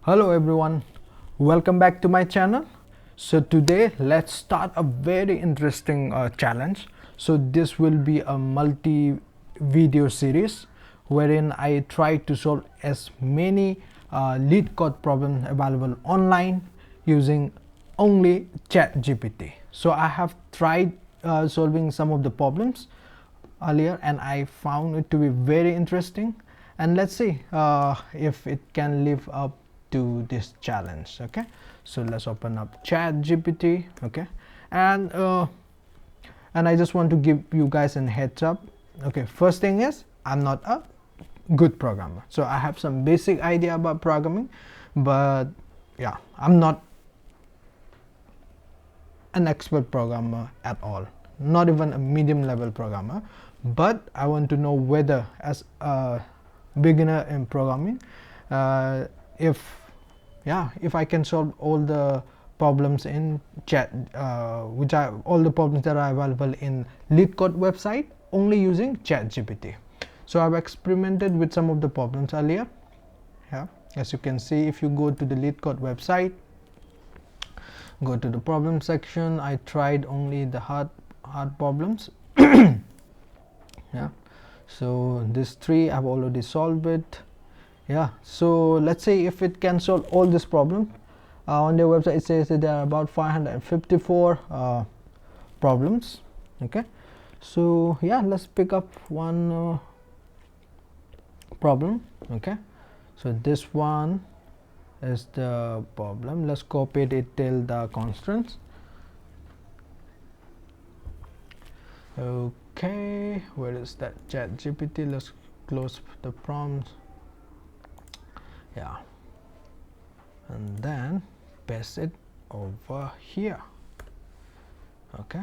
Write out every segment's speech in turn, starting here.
Hello everyone, welcome back to my channel. So today let's start a very interesting challenge. So this will be a multi video series wherein I try to solve as many Leet Code problems available online using only ChatGPT. So I have tried solving some of the problems earlier and I found it to be very interesting, and let's see if it can live up to this challenge. Okay, so let's open up ChatGPT. Okay, and I just want to give you guys a heads up. Okay, first thing is I'm not a good programmer, so I have some basic idea about programming, but yeah, I'm not an expert programmer at all, not even a medium level programmer. But I want to know whether as a beginner in programming, if I can solve all the problems in chat, which are all the problems that are available in Leet Code website only using ChatGPT. So I've experimented with some of the problems earlier. Yeah, as you can see, if you go to the Leet Code website, go to the problem section, I tried only the hard problems. Yeah, so these three I've already solved it. Yeah, so let's say if it can solve all this problem. On their website it says that there are about 554 problems. Okay, so yeah, let's pick up one problem. Okay, so this one is the problem. Let's copy it till the constants. Okay, where is that ChatGPT? Let's close the prompts. Yeah, and then paste it over here. Okay,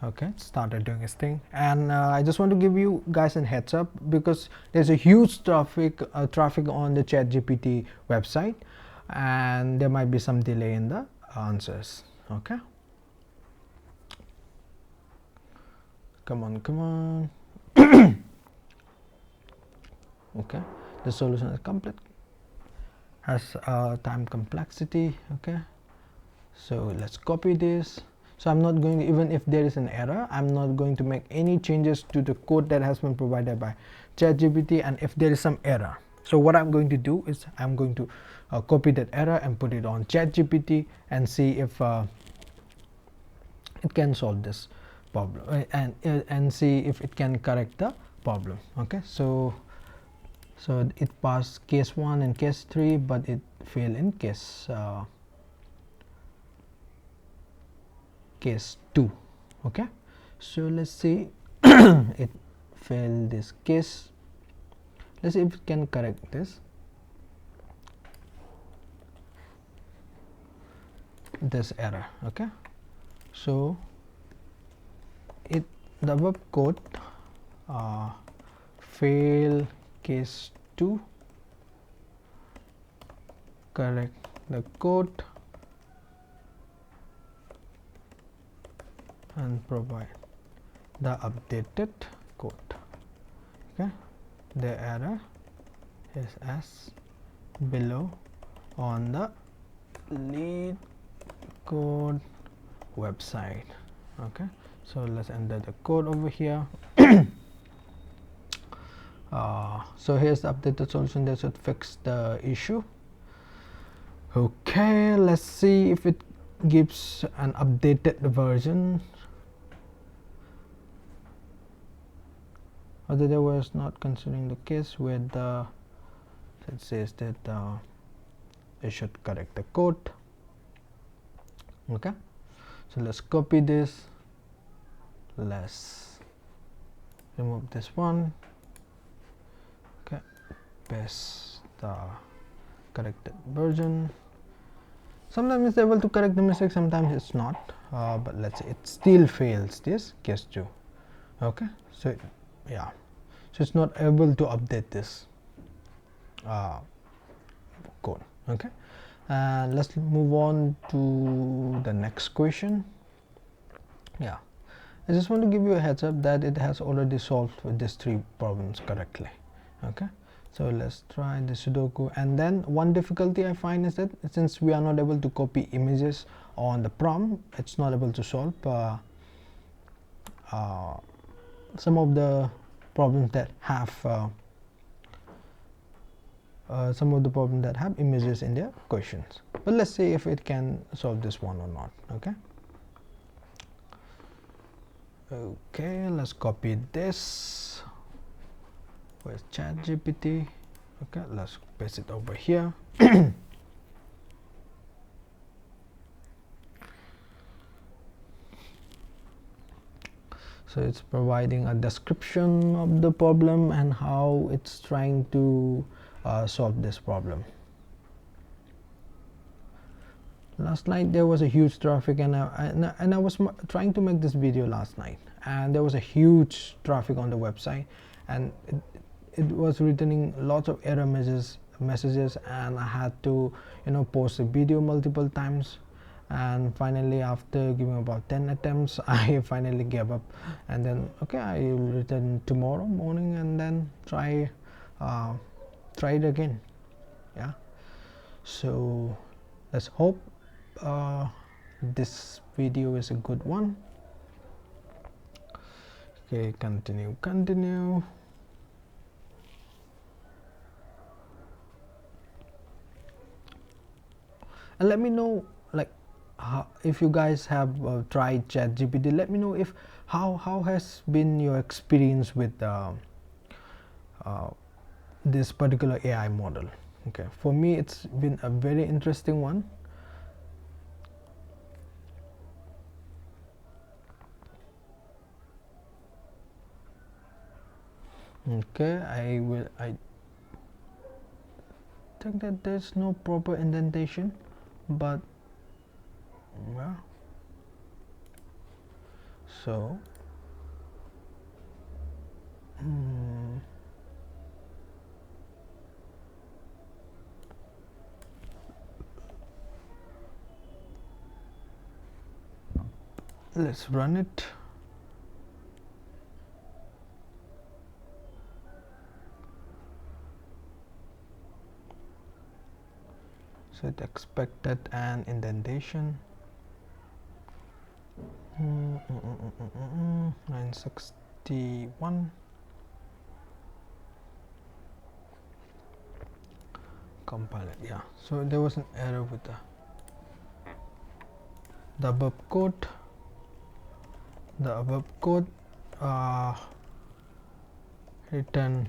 it started doing its thing, and I just want to give you guys a heads up because there's a huge traffic on the ChatGPT website, and there might be some delay in the answers. Okay, come on. Okay, the solution is complete, has time complexity. Okay, so let's copy this. So I'm not going to, even if there is an error, I'm not going to make any changes to the code that has been provided by ChatGPT. And if there is some error, so what I'm going to do is I'm going to copy that error and put it on ChatGPT and see if it can solve this problem, and see if it can correct the problem. Okay, so it passed case 1 and case 3, but it failed in case 2. Okay, so let's see. It failed this case. Let's see if it can correct this error. Okay, so the above code fail case 2, correct the code and provide the updated code. Okay, the error is as below on the Leet Code website. Okay, so let's enter the code over here. So here's the updated solution that should fix the issue. Okay, let's see if it gives an updated version. Although there was not considering the case where it says that it should correct the code. Okay, so let's copy this, let's remove this one. Okay, paste the corrected version. Sometimes it's able to correct the mistake, sometimes it's not, but let's say it still fails this case 2. Okay, so yeah, so it's not able to update this code. Okay, let's move on to the next question. Yeah, I just want to give you a heads up that it has already solved these 3 problems correctly. Okay, So let's try the Sudoku. And then one difficulty I find is that since we are not able to copy images on the prompt, it's not able to solve some of the problems that have images in their questions. But let's see if it can solve this one or not. Okay, let's copy this. Where's ChatGPT? Okay, let's paste it over here. So it's providing a description of the problem and how it's trying to solve this problem. Last night there was a huge traffic, and I was trying to make this video last night, and there was a huge traffic on the website, and it was returning lots of error messages, and I had to post the video multiple times. And finally, after giving about 10 attempts, I finally gave up, and then okay, I will return tomorrow morning and then try it again. Yeah, so let's hope this video is a good one. Okay, continue. And let me know, like, if you guys have tried ChatGPT, let me know if how has been your experience with this particular AI model. Okay, for me it's been a very interesting one. Okay, I think that there's no proper indentation, but well, so let's run it. So it expected an indentation. 961. Compile it. Yeah, so there was an error with the above code. Return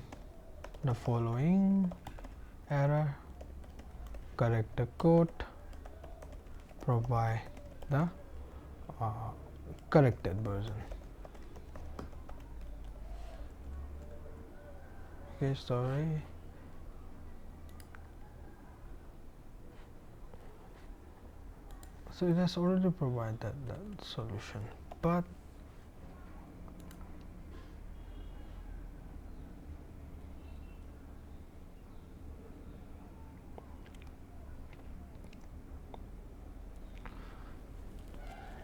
the following error, correct the code, provide the corrected version. Okay, sorry. So it has already provided that solution, but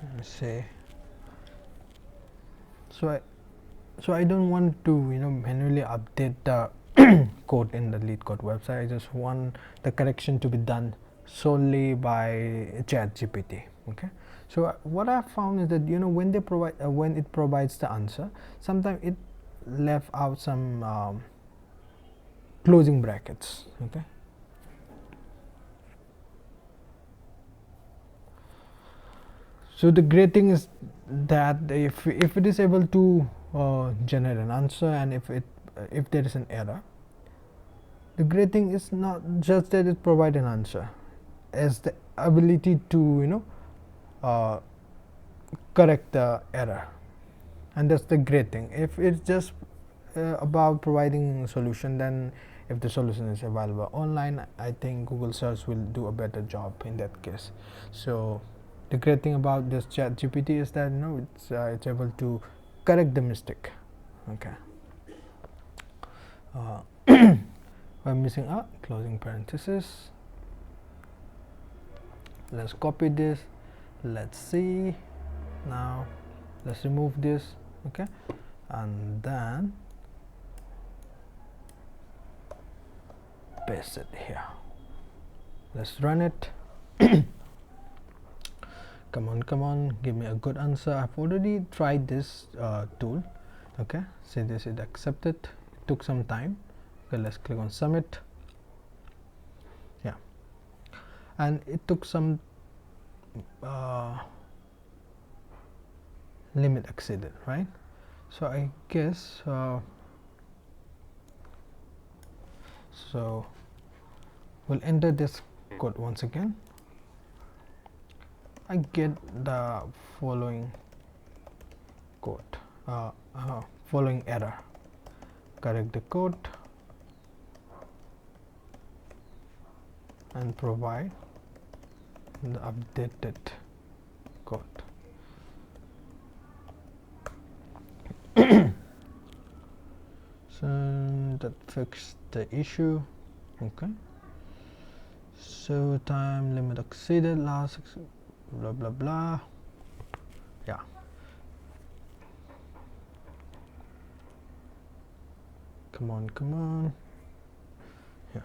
let me say, so I don't want to manually update the code in the Leet Code website. I just want the correction to be done solely by ChatGPT. Okay, so what I found is that when they provide when it provides the answer, sometimes it left out some closing brackets. Okay, so the great thing is that if it is able to generate an answer, and if there is an error, the great thing is not just that it provide an answer, as the ability to correct the error. And that's the great thing. If it's just about providing a solution, then if the solution is available online, I think Google search will do a better job in that case. So the great thing about this ChatGPT is that it's able to correct the mistake. Okay, I'm missing a closing parenthesis. Let's copy this. Let's see. Now let's remove this. Okay, and then paste it here. Let's run it. Come on, give me a good answer. I've already tried this tool. Okay, say this is accepted. It took some time. Okay, let's click on submit. Yeah, and it took some limit exceeded, right? So I guess so we'll enter this code once again. I get the following code, following error. Correct the code and provide the updated code. So that fixed the issue. Okay, so time limit exceeded, last blah blah blah. Yeah, come on. Yeah,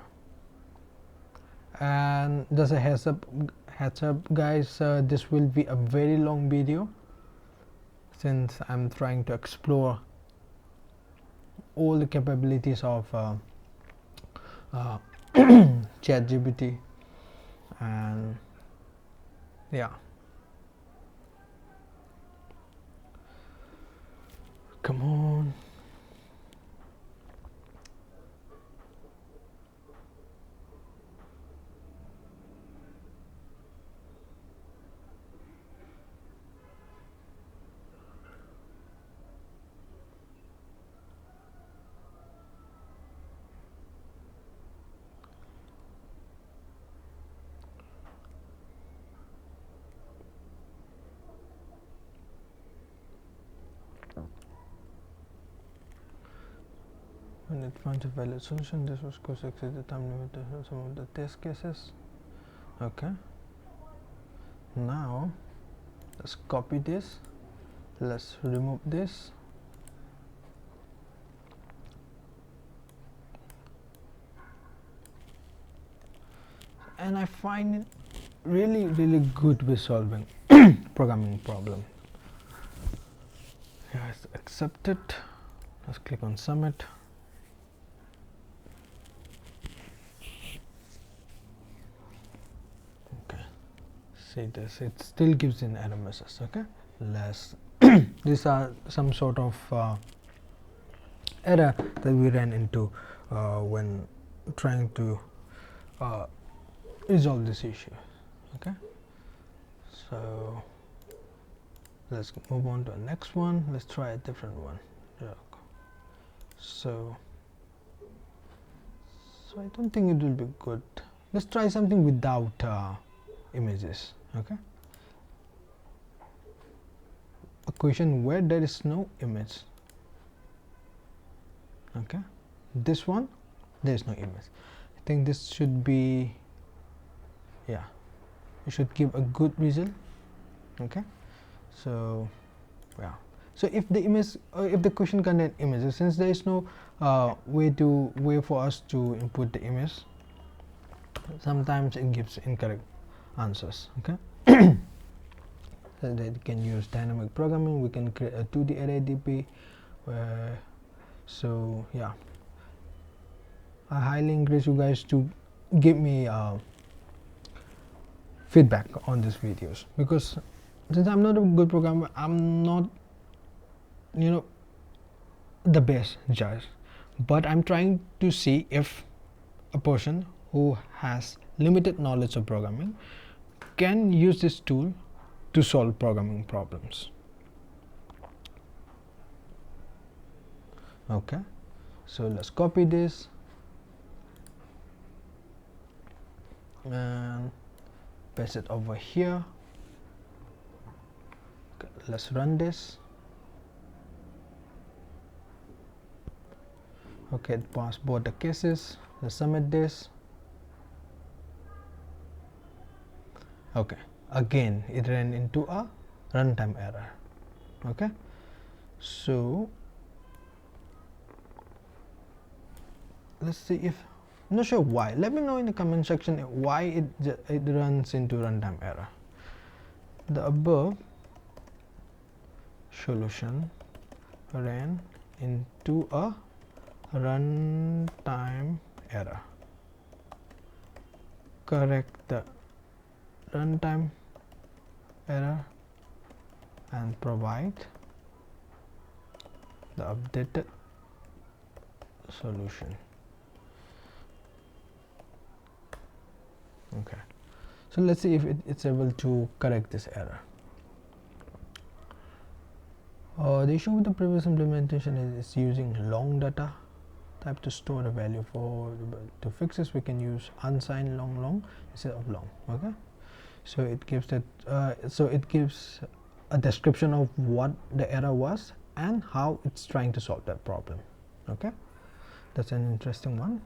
and just a heads up guys, this will be a very long video since I'm trying to explore all the capabilities of ChatGPT, and yeah, come on. When it finds a valid solution, this was course exceed the time limit of some of the test cases. Okay, now let's copy this, let's remove this, and I find it really good with solving programming problem. Yeah, it's accepted. Let's click on submit. See this, it still gives an error message. Okay, let's these are some sort of error that we ran into when trying to resolve this issue. Okay, so let's move on to the next one. Let's try a different one. So I don't think it will be good. Let's try something without images. Okay, a question where there is no image. Okay, this one there is no image. I think this should be, yeah, it should give a good result. Okay, so yeah, so if the image if the question contain images, since there is no way for us to input the image, sometimes it gives incorrect answers. Okay, so that you can use dynamic programming. We can create a 2D array DB. So yeah, I highly encourage you guys to give me feedback on these videos, because since I'm not a good programmer, I'm not, you know, the best judge, but I'm trying to see if a person who has limited knowledge of programming can use this tool to solve programming problems. Okay, so let's copy this and paste it over here. Okay, let's run this. Okay, it passed both the cases. Let's submit this. Okay, again it ran into a runtime error. Okay, so let's see if I'm not sure why. Let me know in the comment section why it runs into runtime error. The above solution ran into a runtime error. Correct the runtime error and provide the updated solution. Okay, so let's see if it's able to correct this error. The issue with the previous implementation is using long data type to store the value. To fix this, we can use unsigned long instead of long. Okay, so it gives that it gives a description of what the error was and how it's trying to solve that problem. Okay, that's an interesting one.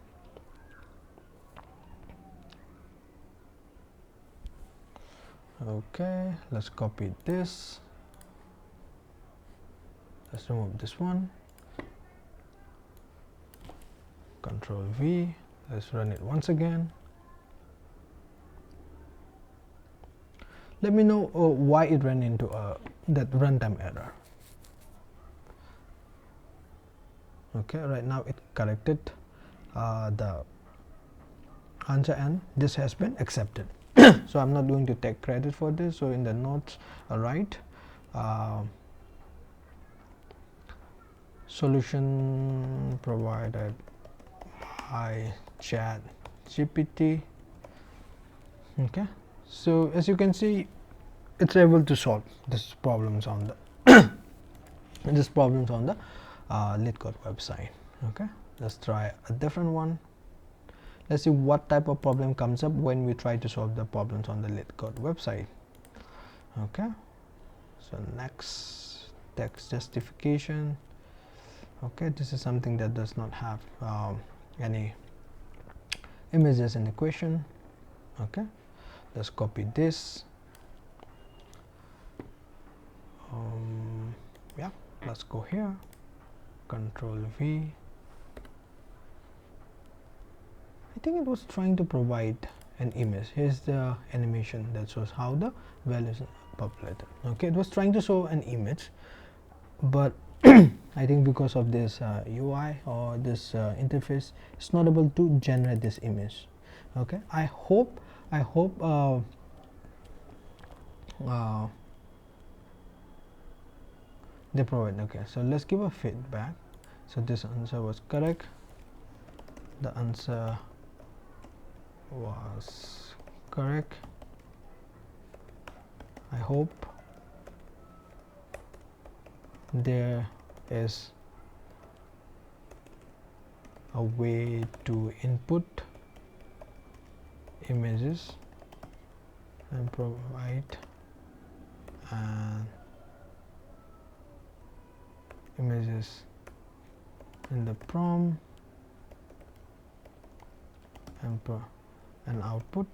Okay, let's copy this. Let's remove this one. Control V. Let's run it once again. Let me know why it ran into that runtime error. Okay, right now it corrected the answer and this has been accepted. So I'm not going to take credit for this. So in the notes write solution provided by ChatGPT. Okay, so as you can see, it's able to solve this problems on the Leet Code website. Okay, let's try a different one. Let's see what type of problem comes up when we try to solve the problems on the Leet Code website. Okay, so next, text justification. Okay, this is something that does not have any images in the question. Okay, let's copy this. Yeah, let's go here, Control V. I think it was trying to provide an image. Here's the animation that shows how the values are populated. Okay, it was trying to show an image, but I think because of this UI or this interface, it's not able to generate this image. Okay, I hope they provide. Okay, so let's give a feedback. So this answer was correct. The answer was correct. I hope there is a way to input images and provide images in the prompt and output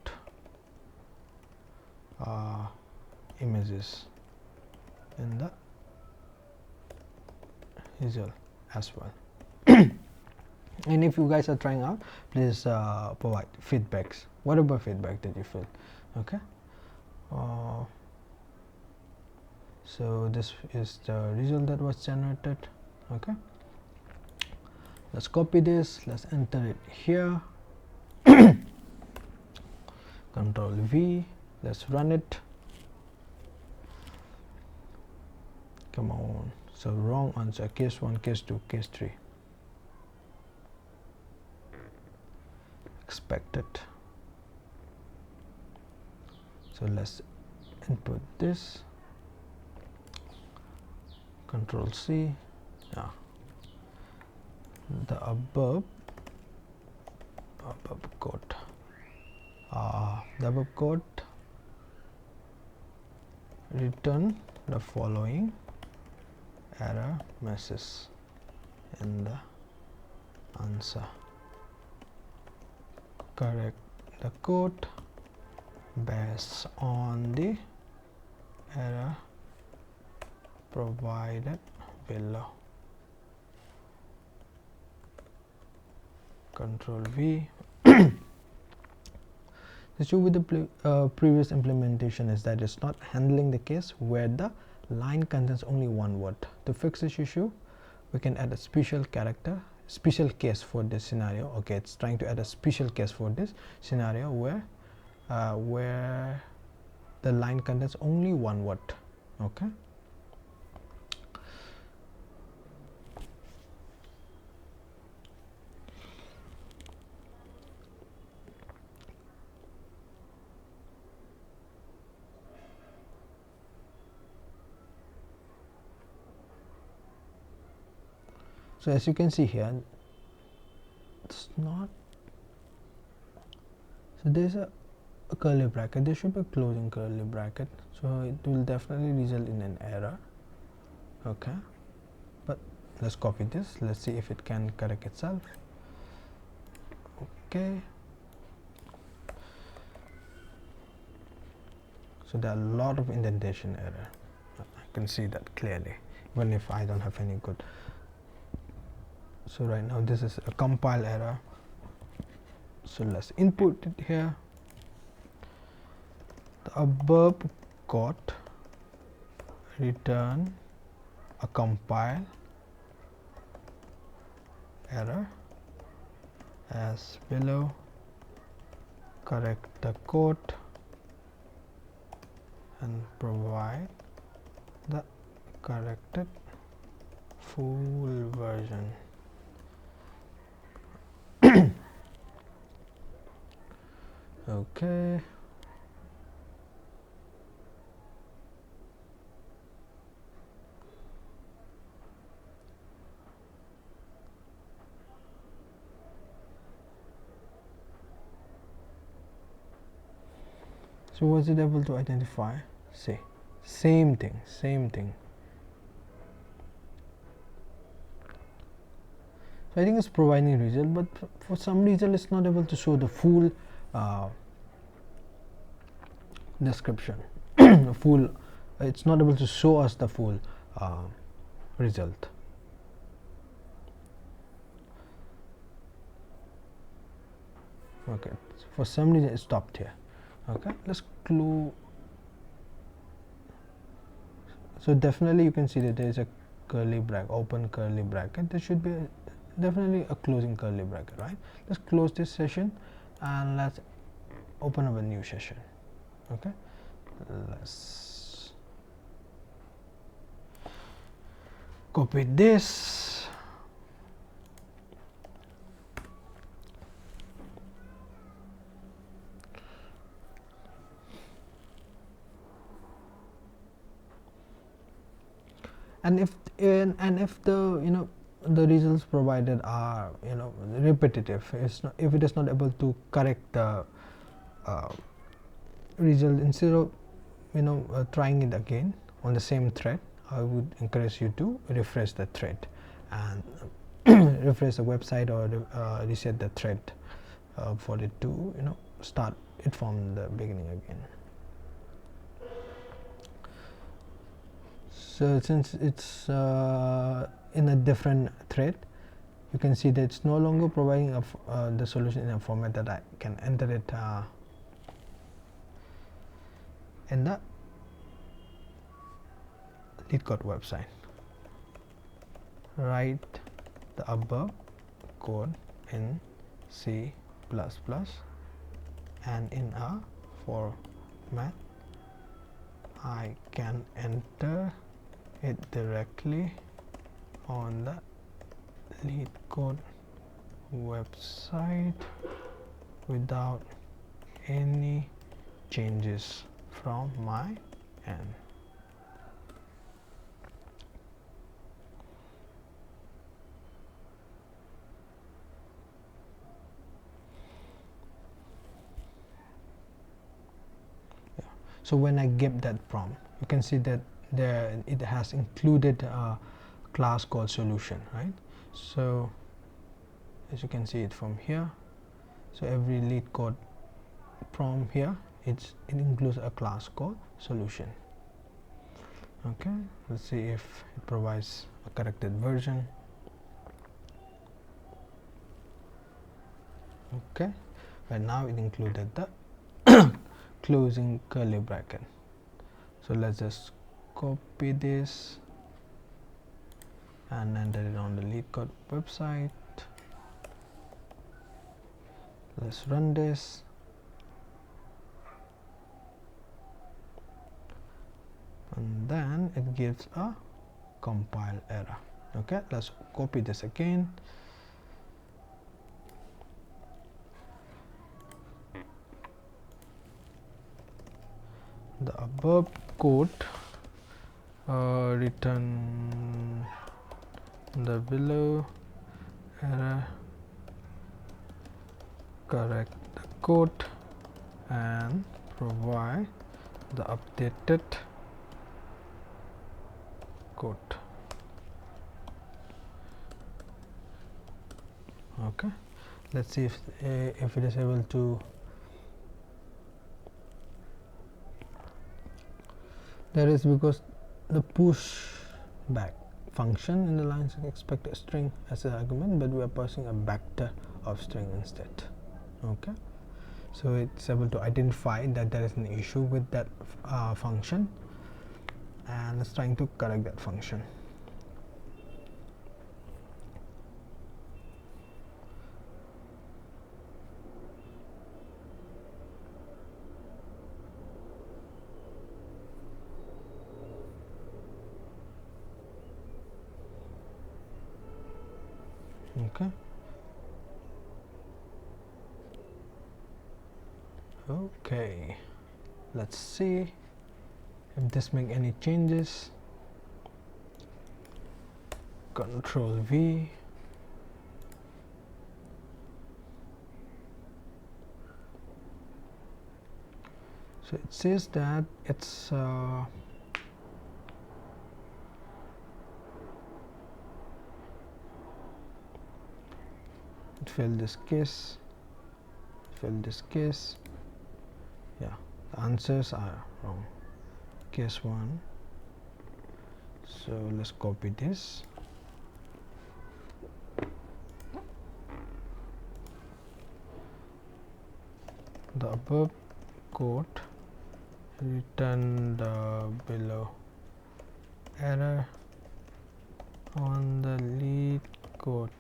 images in the result as well. And if you guys are trying out, please provide feedbacks, whatever feedback that you feel. Okay, so this is the result that was generated. Okay, let's copy this, let's enter it here. Control V, let's run it. Come on, so wrong answer, case 1, case 2, case 3. Expected. So let's input this. Control C. Yeah. The above code. The above code return the following error message in the answer. Correct the code based on the error provided below. Control V. The issue with the previous implementation is that it's not handling the case where the line contains only one word. To fix this issue, we can add a special case for this scenario. Okay, it's trying to add a special case for this scenario where the line contains only one word. Okay. So as you can see here, it's not, so there's a curly bracket, there should be a closing curly bracket, so it will definitely result in an error. Okay, but let's copy this, let's see if it can correct itself. Okay, so there are a lot of indentation error, I can see that clearly even if I don't have any code. So right now this is a compile error, so let's input it here. The above code return a compile error as below. Correct the code and provide the corrected full version. Okay. So was it able to identify? See, same thing. So I think it's providing result, but for some reason it's not able to show the full description. It's not able to show us the full result. Okay, for some reason it stopped here. Okay, let's close. So definitely you can see that there is a curly bracket, open curly bracket. There should be definitely a closing curly bracket, right? Let's close this session and let's open up a new session. Okay, let's copy this. And if the the results provided are repetitive, if it is not able to correct the result, instead of trying it again on the same thread, I would encourage you to refresh the thread and refresh the website or reset the thread for it to start it from the beginning again. So since it's in a different thread, you can see that it's no longer providing the solution in a format that I can enter it in the Leet Code website. Write the above code in C++ and in a format I can enter it directly on the Leet Code website without any changes from my end. So when I give that prompt, you can see that it has included a class called solution, right? So as you can see it from here, so every Leet Code prompt here, it includes a class called solution. Okay, let's see if it provides a corrected version. Okay, but now it included the closing curly bracket. So let's just copy this and enter it on the Leet Code website. Let's run this. And then it gives a compile error. Okay, let's copy this again. The above code return the below error, correct the code and provide the updated code. Okay, let's see if it is able to. That is because the push back function in the lines expect a string as an argument, but we are passing a vector of string instead. Okay, so it's able to identify that there is an issue with that function, and it's trying to correct that function. Okay, let's see if this make any changes. Control V. So it says that it's it failed this case, yeah, the answers are wrong, case 1. So let's copy this. The above code return the below error on the Leet Code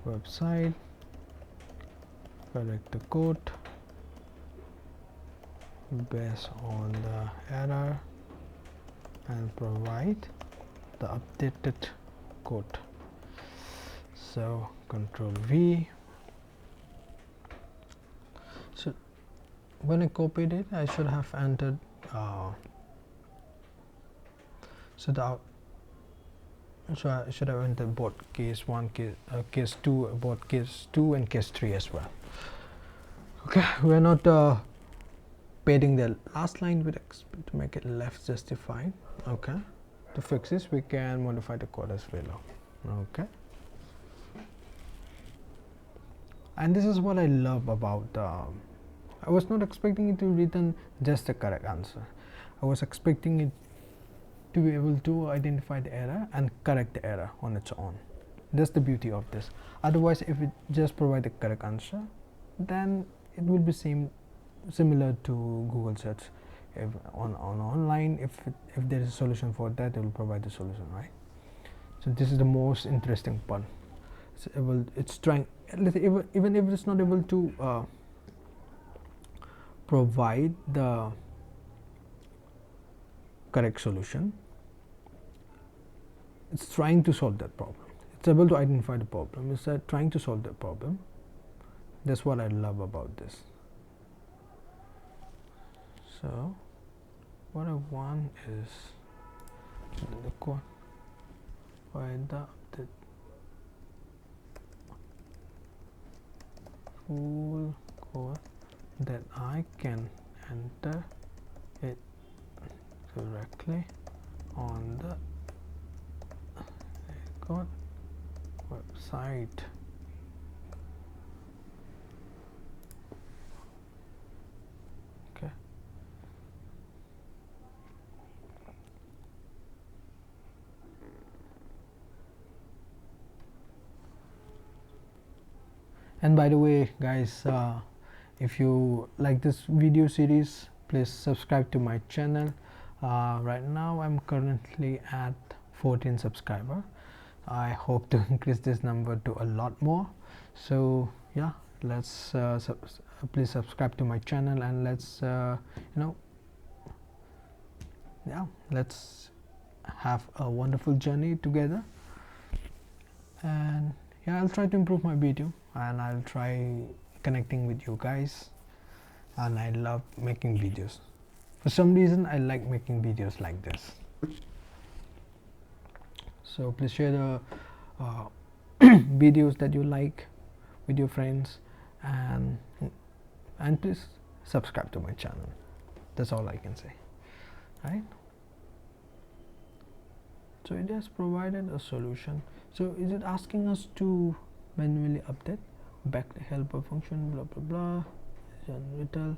website, correct the code based on the error and provide the updated code. So Control V. So when I copied it, I should have entered so I should have entered both case 1, case 2, both case 2 and case 3 as well. Okay, we're not padding the last line with to make it left justified. Okay, to fix this we can modify the code as below. Okay, and this is what I love about I was not expecting it to return just the correct answer. I was expecting it to be able to identify the error and correct the error on its own. That's the beauty of this. Otherwise, if it just provide the correct answer, then it will be similar to Google search. If on online, if there is a solution for that, it will provide the solution, right? So this is the most interesting part. It's trying, even if it's not able to provide the correct solution, it's trying to solve that problem. It's able to identify the problem. It's trying to solve that problem. That's what I love about this. So what I want is the code find the full code that I can enter it correctly on the code website. Okay. And by the way guys, if you like this video series, please subscribe to my channel. Right now I'm currently at 14 subscriber. I hope to increase this number to a lot more. So yeah, let's please subscribe to my channel, and let's yeah, let's have a wonderful journey together. And yeah, I'll try to improve my video, and I'll try connecting with you guys. And I love making videos. For some reason I like making videos like this. So please share the videos that you like with your friends, and please subscribe to my channel. That's all I can say, right? So it has provided a solution. So is it asking us to manually update back the helper function, blah blah blah, return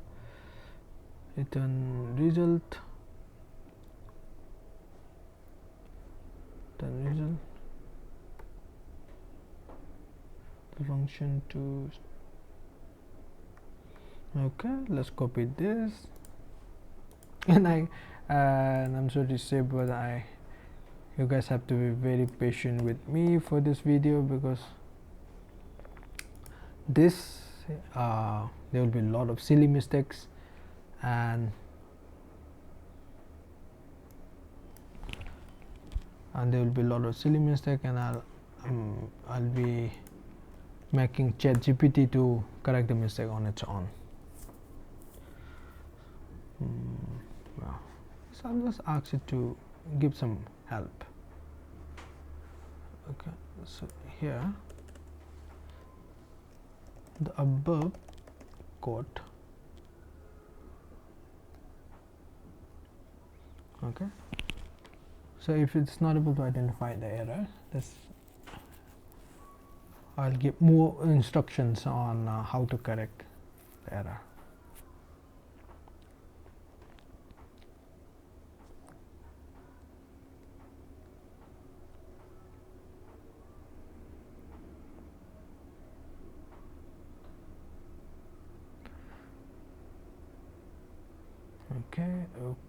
result, the function to. Okay, let's copy this. And I'm sorry to say, but you guys have to be very patient with me for this video, because this there will be a lot of silly mistakes, and there will be a lot of silly mistakes, and I'll be making ChatGPT to correct the mistake on its own. Well, so I'll just ask it to give some help. Okay, so here the above code. Okay, so if it's not able to identify the error, I'll give more instructions on how to correct the error.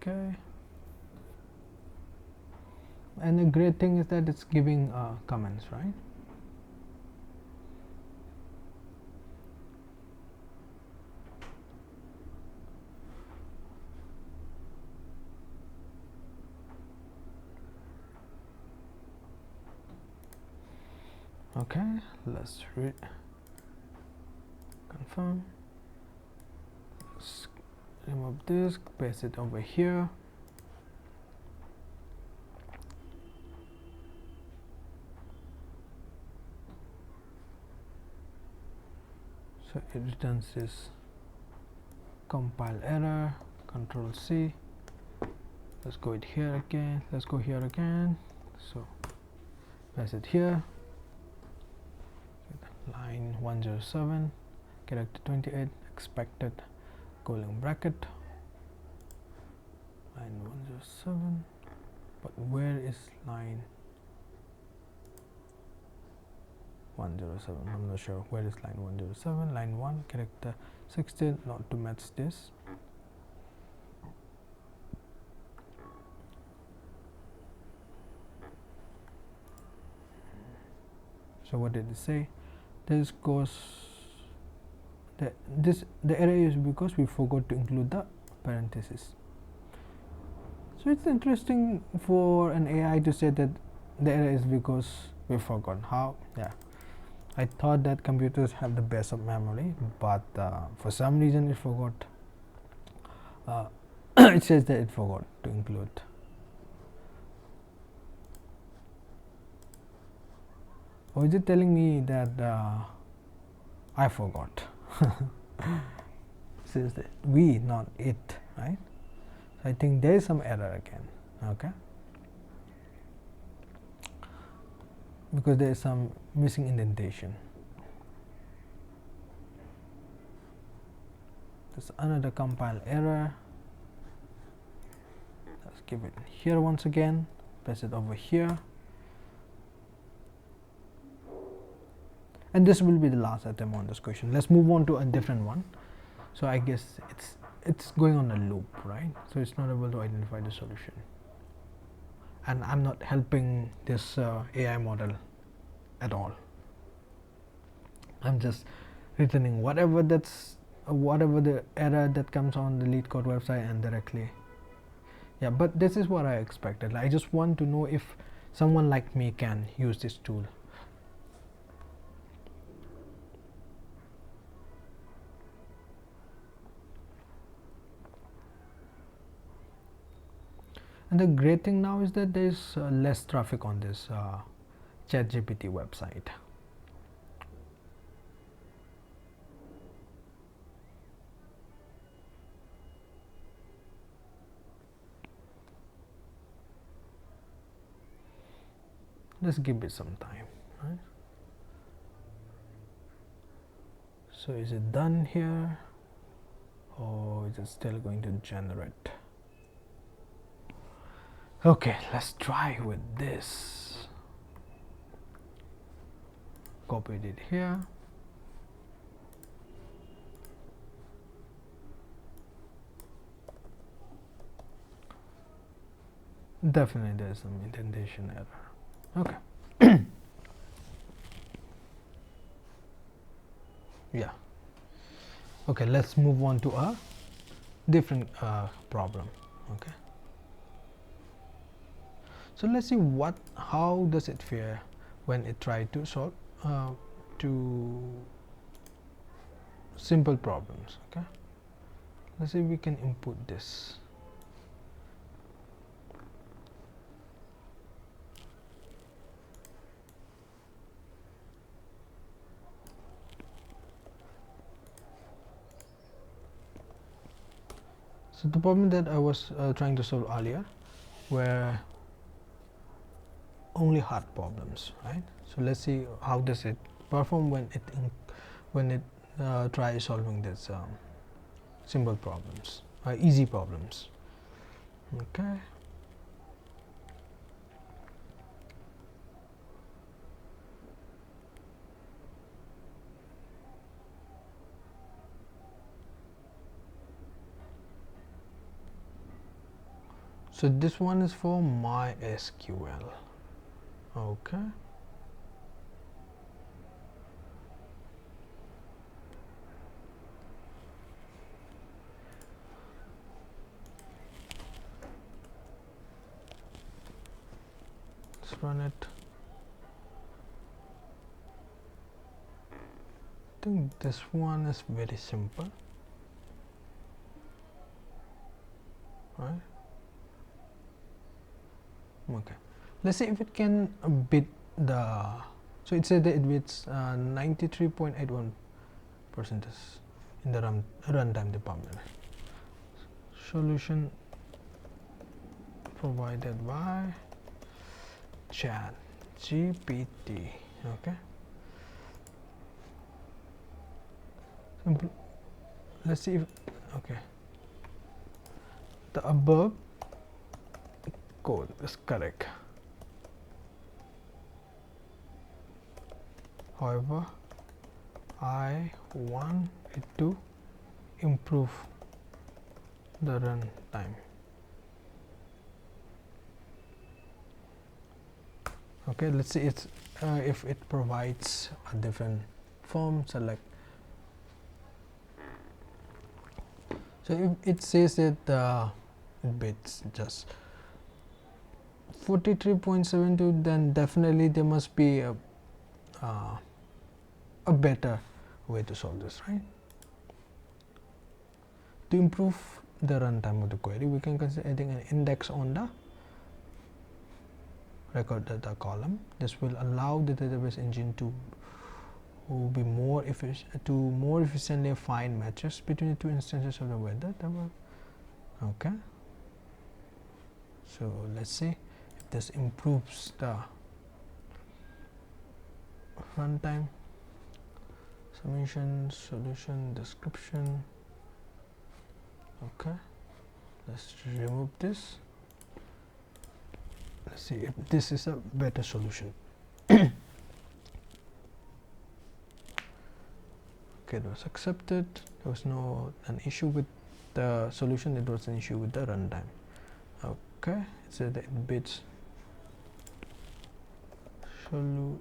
Okay, and the great thing is that it's giving comments, right? Okay, let's confirm. Let's remove this, paste it over here. So it returns this compile error. Control C. Let's go here again. So paste it here. Line 107, character 28, expected colon bracket, line 107. But where is line 107? I'm not sure where is line 107. Line 1, character 16, not to match this. So what did it say? This goes the error is because we forgot to include the parenthesis. So it's interesting for an AI to say that the error is because we forgot. How? Yeah, I thought that computers have the best of memory, but for some reason it forgot. It says that it forgot to include. Or is it telling me that I forgot? Says that we, not it, right? So I think there is some error again. Okay, because there is some missing indentation. There's another compile error. Let's give it here once again, paste it over here. And this will be the last attempt on this question. Let's move on to a different one. So I guess it's going on a loop, right? So it's not able to identify the solution, and I'm not helping this AI model at all. I'm just returning whatever the error that comes on the Leet Code website and directly. Yeah, but this is what I expected. I just want to know if someone like me can use this tool. And the great thing now is that there's less traffic on this ChatGPT website. Let's give it some time, right? So is it done here, or is it still going to generate? Okay, let's try with this. Copied it here. Definitely there's some indentation error. Okay. Yeah. Okay, let's move on to a different problem. Okay. So let's see how does it fare when it tries to solve two simple problems. Okay. Let's see if we can input this. So the problem that I was trying to solve earlier were only hard problems, right? So let's see how does it perform when it tries solving this simple problems, easy problems. Okay. So this one is for MySQL. Okay. Let's run it. I think this one is very simple, right? Okay, let's see if it can beat the. So it said that it beats 93.81% in the runtime department. Solution provided by ChatGPT. Okay. Simple. Let's see if okay. The above code is correct. However, I want it to improve the run time. Okay, let's see if it provides a different form. Select. So if it says that it beats just 43.72, then definitely there must be a better way to solve this, right? To improve the runtime of the query, we can consider adding an index on the record data column. This will allow the database engine to be more efficiently find matches between the two instances of the weather table. Okay. So let's see if this improves the runtime. Summation, solution, description. Okay, let's remove this. Let's see if this is a better solution. Okay, it was accepted. There was no an issue with the solution. It was an issue with the runtime. Okay, it said the bits solution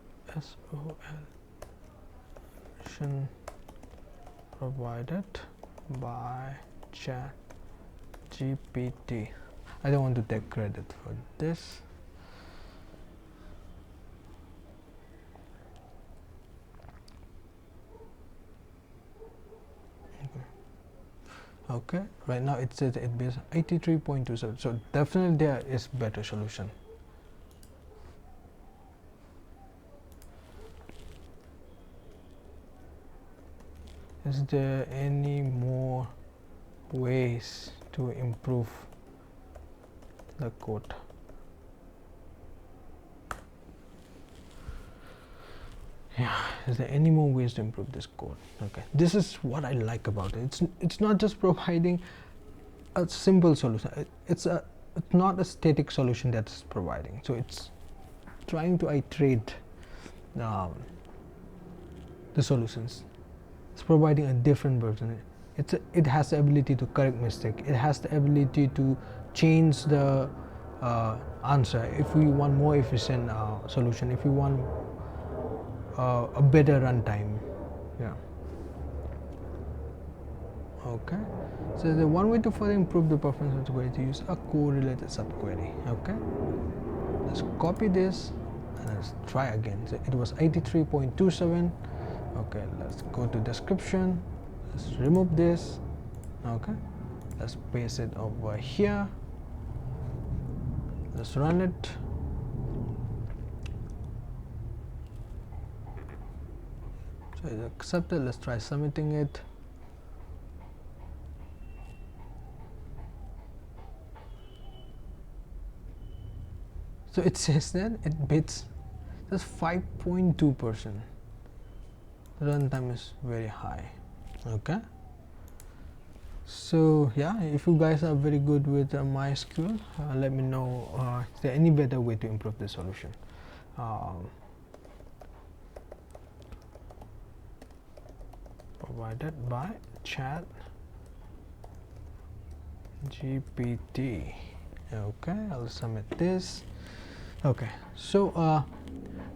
provided by ChatGPT. I don't want to take credit for this. Okay, right now it says it is 83.27, so definitely there is better solution. Is there any more ways to improve the code? Yeah, is there any more ways to improve this code? Okay, this is what I like about it. It's not just providing a simple solution. It's not a static solution that's providing. So it's trying to iterate the solutions. It's providing a different version. It has the ability to correct mistake. It has the ability to change the answer if we want more efficient solution. If we want a better runtime. Yeah. Okay. So the one way to further improve the performance of the query to use a correlated subquery. Okay. Let's copy this and let's try again. So it was 83.27. Okay. Let's go to description. Let's remove this. Okay. Let's paste it over here. Let's run it. So it's accepted. Let's try submitting it. So it says that it bits just 5.2%. The runtime is very high. Okay. So yeah, if you guys are very good with MySQL, let me know is there any better way to improve the solution. Provided by ChatGPT. Okay, I'll submit this. Okay, so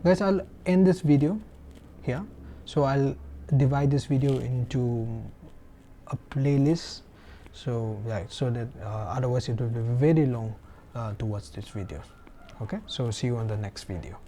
guys, I'll end this video here. So I'll divide this video into a playlist, so so that otherwise it will be very long to watch this video. Okay, so see you on the next video.